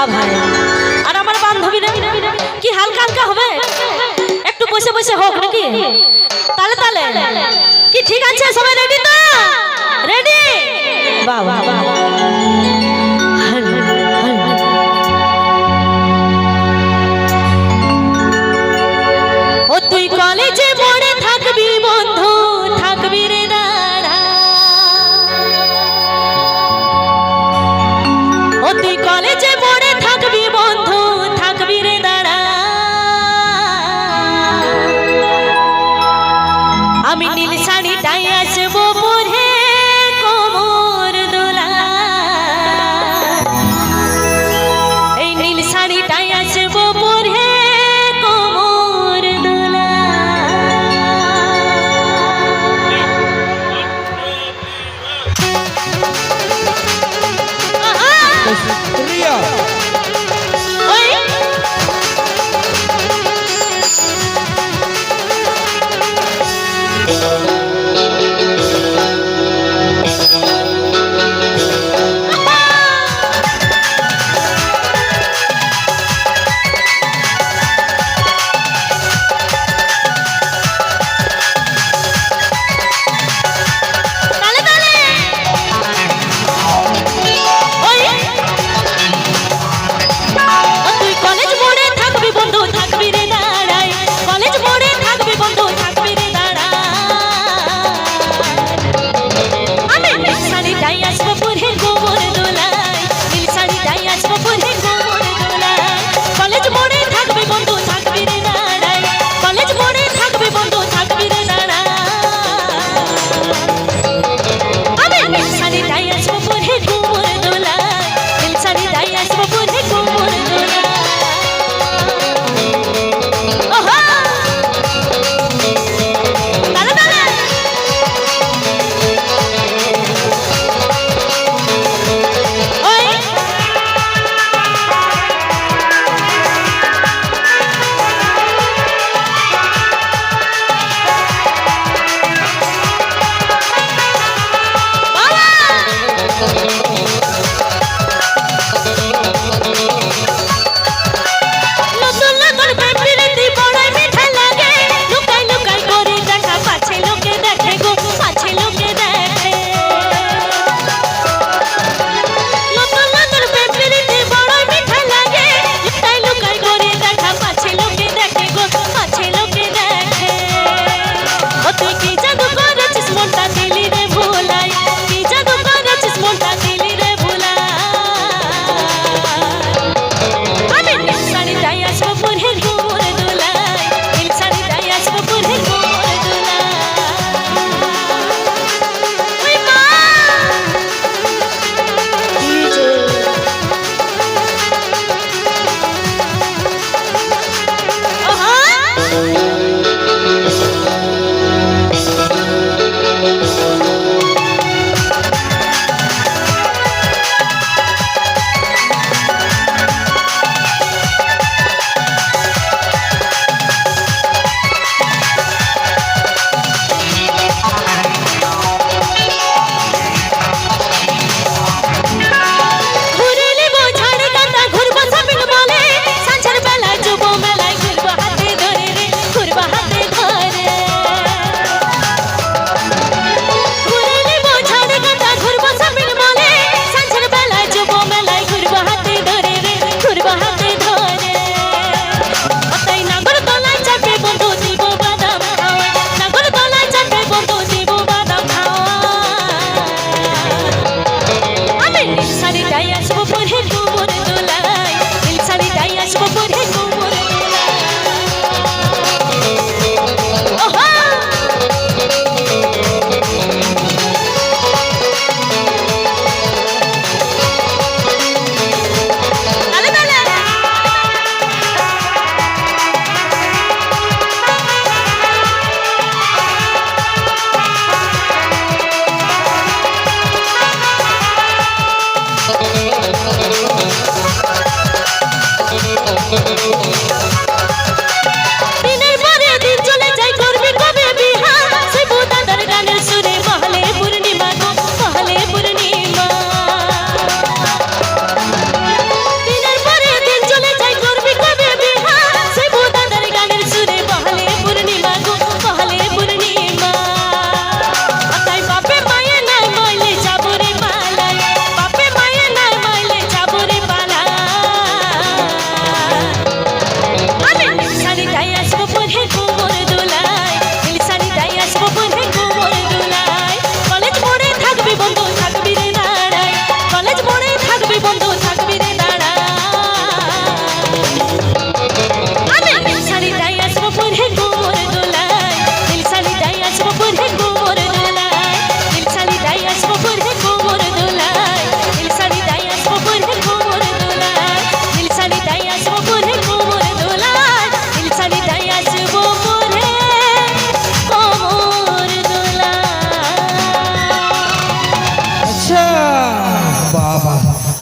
ভাই আর আমার বান্ধবীরা কি হালকা হালকা হবে একটু বসে বসে হোক নাকি তালে তালে কি ঠিক আছে সবাই রেডি তো রেডি বাহ বাহ বাহ ও তুই কলেজে পড়ে থাকবি বন্ধু থাকবি রে দাঁড়া ও তুই কলেজে পড়ে থাকবি বন্ধু থাকবি রে দাঁড়া আমি নীল শাড়িটাই আসবো পরে কোমর দোলা এই নীল শাড়িটাই আসবো পরে কোমর দোলা Ria. Thank you.